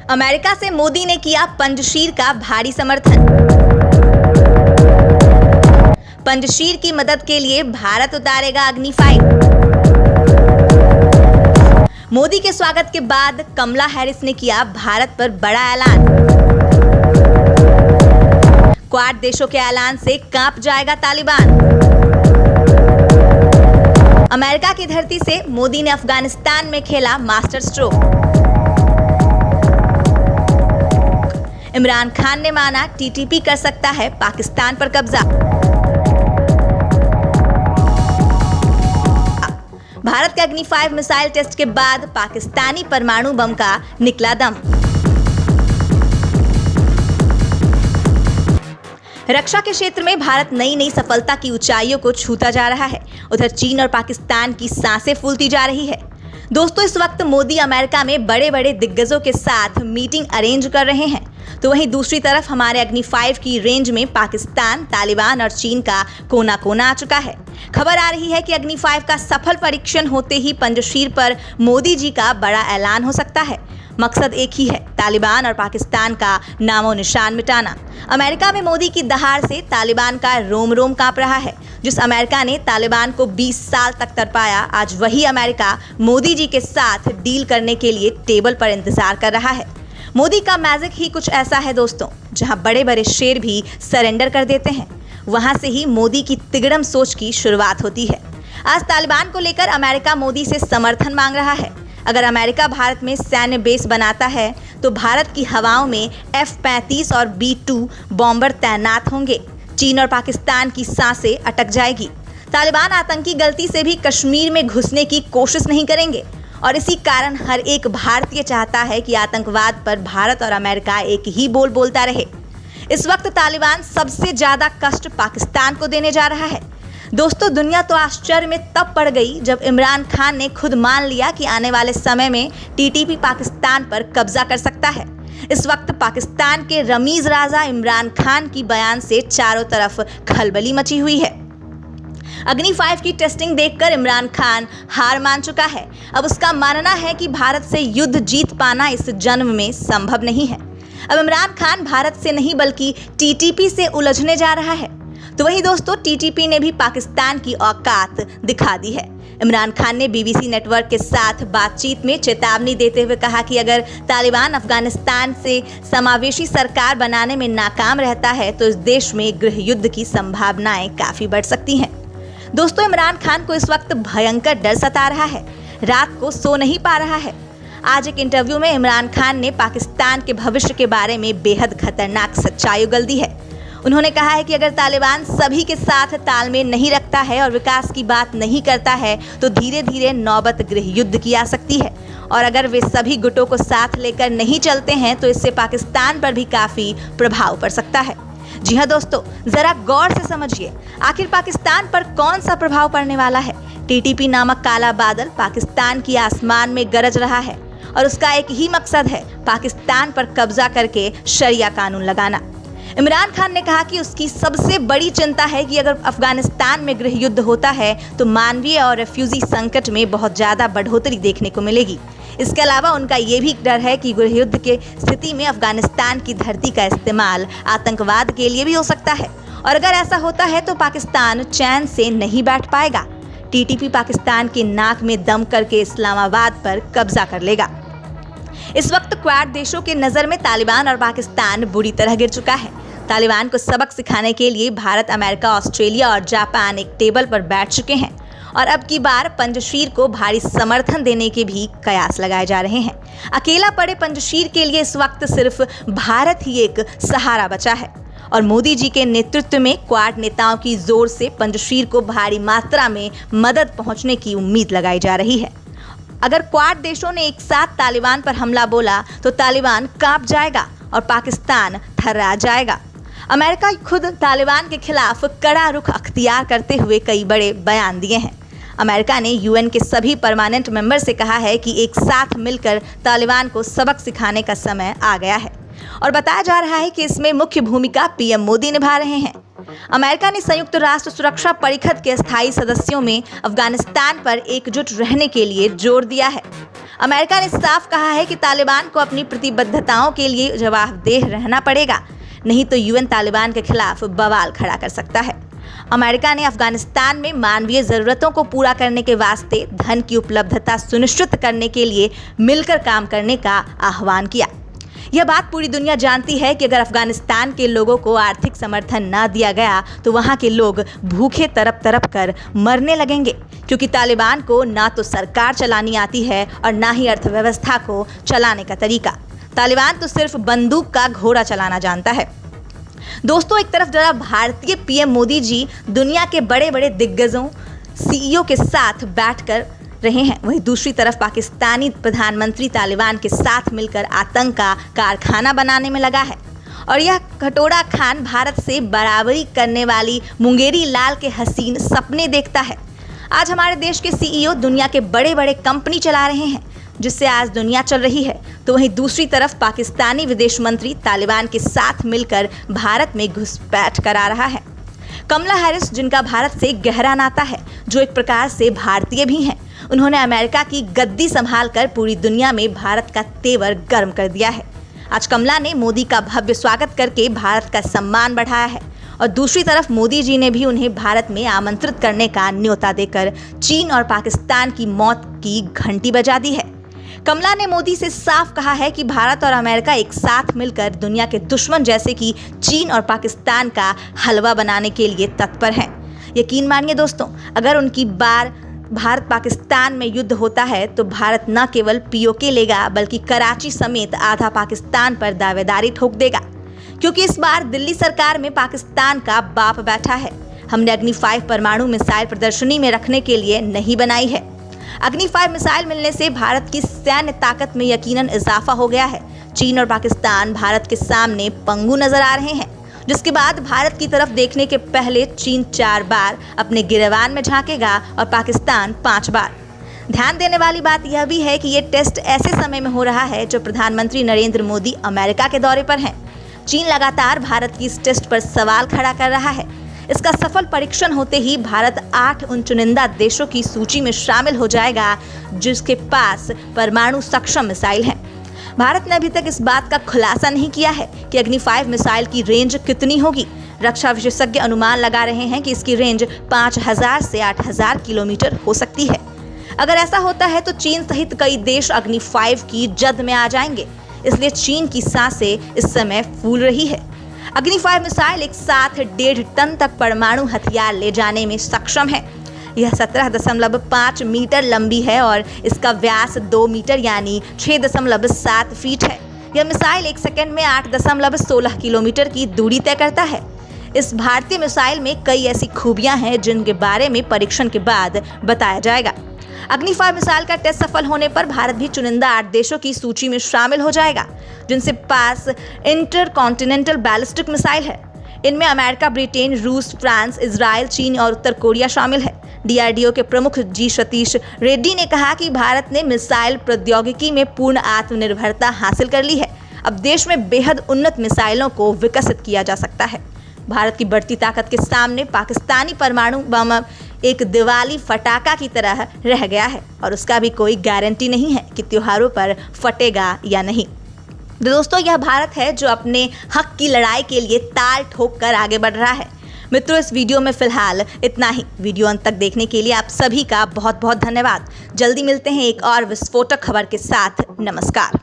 America से मोदी ने किया पंजशीर का भारी समर्थन। पंजशीर की मदद के लिए भारत उतारेगा अग्नि 5। मोदी के स्वागत के बाद कमला हैरिस ने किया भारत पर बड़ा ऐलान। क्वाड देशों के ऐलान से कांप जाएगा तालिबान। अमेरिका की धरती से मोदी ने अफगानिस्तान में खेला मास्टर स्ट्रोक। इमरान खान ने माना टीटीपी कर सकता है पाकिस्तान पर कब्जा। भारत के अग्नि 5 मिसाइल टेस्ट के बाद पाकिस्तानी परमाणु बम का निकला दम। रक्षा के क्षेत्र में भारत नई नई सफलता की ऊंचाइयों को छूता जा रहा है। उधर चीन और पाकिस्तान की सांसें फूलती जा रही है। दोस्तों, इस वक्त मोदी अमेरिका में बड़े बड़े दिग्गजों के साथ मीटिंग अरेंज कर रहे हैं, तो वहीं दूसरी तरफ हमारे अग्नि 5 की रेंज में पाकिस्तान, तालिबान और चीन का कोना कोना आ चुका है। खबर आ रही है कि अग्नि 5 का सफल परीक्षण होते ही पंजशीर पर मोदी जी का बड़ा ऐलान हो सकता है। मकसद एक ही है, तालिबान और पाकिस्तान का नामो निशान मिटाना। अमेरिका में मोदी की दहाड़ से तालिबान का रोम रोम कांप रहा है। जिस अमेरिका ने तालिबान को 20 साल तक तरपाया, आज वही अमेरिका मोदी जी के साथ डील करने के लिए टेबल पर इंतजार कर रहा है। मोदी का मैजिक ही कुछ ऐसा है दोस्तों, जहां बड़े बड़े शेर भी सरेंडर कर देते हैं। वहां से ही मोदी की तिगड़म सोच की शुरुआत होती है। आज तालिबान को लेकर अमेरिका मोदी से समर्थन मांग रहा है। अगर अमेरिका भारत में सैन्य बेस बनाता है तो भारत की हवाओं में F-35 और B-2 बॉम्बर तैनात होंगे। चीन और पाकिस्तान की सांसें अटक जाएगी। तालिबान आतंकी गलती से भी कश्मीर में घुसने की कोशिश नहीं करेंगे और इसी कारण हर एक भारतीय चाहता है कि आतंकवाद पर भारत और अमेरिका एक ही बोल बोलता रहे। इस वक्त तालिबान सबसे ज्यादा कष्ट पाकिस्तान को देने जा रहा है। दोस्तों, दुनिया तो आश्चर्य में तब पड़ गई जब इमरान खान ने खुद मान लिया कि आने वाले समय में टीटीपी पाकिस्तान पर कब्जा कर सकता है। इस वक्त पाकिस्तान के रमीज राजा इमरान खान की बयान से चारों तरफ खलबली मची हुई है। अग्नि 5 की टेस्टिंग देखकर इमरान खान हार मान चुका है। अब उसका मानना है कि भारत से युद्ध जीत पाना इस जन्म में संभव नहीं है। अब इमरान खान भारत से नहीं बल्कि टीटीपी से उलझने जा रहा है। तो वही दोस्तों, टीटीपी ने भी पाकिस्तान की औकात दिखा दी है। इमरान खान ने बीबीसी नेटवर्क के साथ बातचीत में चेतावनी देते हुए कहा कि अगर तालिबान अफगानिस्तान से समावेशी सरकार बनाने में नाकाम रहता है तो इस देश में गृह युद्ध की संभावनाएं काफी बढ़ सकती हैं। दोस्तों, इमरान खान को इस वक्त भयंकर डर सता रहा है। रात को सो नहीं पा रहा है। आज एक इंटरव्यू में इमरान खान ने पाकिस्तान के भविष्य के बारे में बेहद खतरनाक सच्चाई उगल दी है। उन्होंने कहा है कि अगर तालिबान सभी के साथ तालमेल नहीं रखता है और विकास की बात नहीं करता है तो धीरे धीरे नौबत गृह युद्ध की आ सकती है, और अगर वे सभी गुटों को साथ लेकर नहीं चलते हैं तो इससे पाकिस्तान पर भी काफी प्रभाव पड़ सकता है। जी हाँ दोस्तों, जरा गौर से समझिए, आखिर पाकिस्तान पर कौन सा प्रभाव पड़ने वाला है। टीटीपी नामक काला बादल पाकिस्तान की आसमान में गरज रहा है और उसका एक ही मकसद है, पाकिस्तान पर कब्जा करके शरिया कानून लगाना। इमरान खान ने कहा कि उसकी सबसे बड़ी चिंता है कि अगर अफगानिस्तान में गृह युद्ध होता है तो मानवीय और रेफ्यूजी संकट में बहुत ज़्यादा बढ़ोतरी देखने को मिलेगी। इसके अलावा उनका ये भी डर है कि गृह युद्ध के स्थिति में अफगानिस्तान की धरती का इस्तेमाल आतंकवाद के लिए भी हो सकता है, और अगर ऐसा होता है तो पाकिस्तान चैन से नहीं बैठ पाएगा। टीटीपी पाकिस्तान के नाक में दम करके इस्लामाबाद पर कब्जा कर लेगा। इस वक्त क्वाड देशों के नज़र में तालिबान और पाकिस्तान बुरी तरह गिर चुका है। तालिबान को सबक सिखाने के लिए भारत, अमेरिका, ऑस्ट्रेलिया और जापान एक टेबल पर बैठ चुके हैं और अब की बार पंजशीर को भारी समर्थन देने के भी कयास लगाए जा रहे हैं। अकेला पड़े पंजशीर के लिए इस वक्त सिर्फ भारत ही एक सहारा बचा है और मोदी जी के नेतृत्व में क्वाड नेताओं की जोर से पंजशीर को भारी मात्रा में मदद पहुंचने की उम्मीद लगाई जा रही है। अगर क्वाड देशों ने एक साथ तालिबान पर हमला बोला तो तालिबान कांप जाएगा और पाकिस्तान थर्रा जाएगा। अमेरिका खुद तालिबान के खिलाफ कड़ा रुख अख्तियार करते हुए कई बड़े बयान दिए हैं। अमेरिका ने यूएन के सभी परमानेंट मेंबर से कहा है कि एक साथ मिलकर तालिबान को सबक सिखाने का समय आ गया है और बताया जा रहा है कि इसमें मुख्य भूमिका पीएम मोदी निभा रहे हैं। अमेरिका ने संयुक्त राष्ट्र सुरक्षा परिषद के स्थायी सदस्यों में अफगानिस्तान पर एकजुट रहने के लिए जोर दिया है। अमेरिका ने साफ कहा है कि तालिबान को अपनी प्रतिबद्धताओं के लिए जवाबदेह रहना पड़ेगा, नहीं तो यूएन तालिबान के खिलाफ बवाल खड़ा कर सकता है। अमेरिका ने अफगानिस्तान में मानवीय जरूरतों को पूरा करने के वास्ते धन की उपलब्धता सुनिश्चित करने के लिए मिलकर काम करने का आह्वान किया। यह बात पूरी दुनिया जानती है कि अगर अफगानिस्तान के लोगों को आर्थिक समर्थन न दिया गया तो वहां के लोग भूखे तड़प तड़प कर मरने लगेंगे, क्योंकि तालिबान को ना तो सरकार चलानी आती है और ना ही अर्थव्यवस्था को चलाने का तरीका। तालिबान तो सिर्फ बंदूक का घोड़ा चलाना जानता है। दोस्तों, एक तरफ जरा भारतीय पीएम मोदी जी दुनिया के बड़े बड़े दिग्गजों सीईओ के साथ बैठकर रहे हैं, वहीं दूसरी तरफ पाकिस्तानी प्रधानमंत्री तालिबान के साथ मिलकर आतंक का कारखाना बनाने में लगा है। और यह कटोरा खान भारत से बराबरी करने वाली मुंगेरी लाल के हसीन सपने देखता है। आज हमारे देश के सीईओ दुनिया के बड़े बड़े कंपनी चला रहे हैं, जिससे आज दुनिया चल रही है, तो वहीं दूसरी तरफ पाकिस्तानी विदेश मंत्री तालिबान के साथ मिलकर भारत में घुसपैठ करा रहा है। कमला हैरिस, जिनका भारत से गहरा नाता है, जो एक प्रकार से भारतीय भी हैं, उन्होंने अमेरिका की गद्दी संभालकर पूरी दुनिया में भारत का तेवर गर्म कर दिया है। आज कमला ने मोदी का भव्य स्वागत करके भारत का सम्मान बढ़ाया है और दूसरी तरफ मोदी जी ने भी उन्हें भारत में आमंत्रित करने का न्योता देकर चीन और पाकिस्तान की मौत की घंटी बजा दी है। कमला ने मोदी से साफ कहा है कि भारत और अमेरिका एक साथ मिलकर दुनिया के दुश्मन जैसे कि चीन और पाकिस्तान का हलवा बनाने के लिए तत्पर हैं। यकीन मानिए दोस्तों, अगर उनकी बार भारत पाकिस्तान में युद्ध होता है तो भारत न केवल पीओके लेगा बल्कि कराची समेत आधा पाकिस्तान पर दावेदारी ठोक देगा, क्योंकि इस बार दिल्ली सरकार में पाकिस्तान का बाप बैठा है। हमने अग्नि 5 परमाणु मिसाइल प्रदर्शनी में रखने के लिए नहीं बनाई है। अग्नि 5 मिसाइल मिलने से भारत की सैन्य ताकत में यकीनन इजाफा हो गया है। चीन और पाकिस्तान भारत के सामने पंगु नजर आ रहे हैं, जिसके बाद भारत की तरफ देखने के पहले चीन 4 बार अपने गिरेबान में झांकेगा और पाकिस्तान 5 बार। ध्यान देने वाली बात यह भी है कि ये टेस्ट ऐसे समय में हो रहा है जो प्रधानमंत्री नरेंद्र मोदी अमेरिका के दौरे पर हैं। चीन लगातार भारत की इस टेस्ट पर सवाल खड़ा कर रहा है। इसका सफल परीक्षण होते ही भारत 8 उन चुनिंदा देशों की सूची में शामिल हो जाएगा जिसके पास परमाणु सक्षम मिसाइल है। भारत ने अभी तक इस बात का खुलासा नहीं किया है कि अग्नि 5 मिसाइल की रेंज कितनी होगी। रक्षा विशेषज्ञ अनुमान लगा रहे हैं कि इसकी रेंज 5000 से 8000 किलोमीटर हो सकती है। अगर ऐसा होता है तो चीन सहित कई देश अग्नि 5 की जद में आ जाएंगे, इसलिए चीन की सांसें इस समय फूल रही है। अग्नि 5 मिसाइल एक साथ 1.5 टन तक परमाणु हथियार ले जाने में सक्षम है। यह 17.5 मीटर लंबी है और इसका व्यास 2 मीटर यानी 6.7 फीट है। यह मिसाइल 1 सेकंड में 8.16 किलोमीटर की दूरी तय करता है। इस भारतीय मिसाइल में कई ऐसी खूबियां हैं जिनके बारे में परीक्षण के बाद बताया जाएगा। अग्नि 5 मिसाइल का टेस्ट सफल होने पर भारत भी चुनिंदा 8 देशों की सूची में शामिल हो जाएगा जिनसे पास इंटरकॉन्टिनेंटल बैलिस्टिक मिसाइल है। इनमें अमेरिका, ब्रिटेन, रूस, फ्रांस, इजराइल, चीन और उत्तर कोरिया शामिल है। डीआरडीओ के प्रमुख जी सतीश रेड्डी ने कहा कि भारत ने मिसाइल प्रौद्योगिकी में पूर्ण आत्मनिर्भरता हासिल कर ली है। अब देश में बेहद उन्नत मिसाइलों को विकसित किया जा सकता है। भारत की बढ़ती ताकत के सामने पाकिस्तानी परमाणु बम एक दिवाली फटाका की तरह रह गया है और उसका भी कोई गारंटी नहीं है कि त्योहारों पर फटेगा या नहीं। दोस्तों, यह भारत है जो अपने हक की लड़ाई के लिए ताल ठोक कर आगे बढ़ रहा है। मित्रों, इस वीडियो में फिलहाल इतना ही। वीडियो अंत तक देखने के लिए आप सभी का बहुत बहुत धन्यवाद। जल्दी मिलते हैं एक और विस्फोटक खबर के साथ। नमस्कार।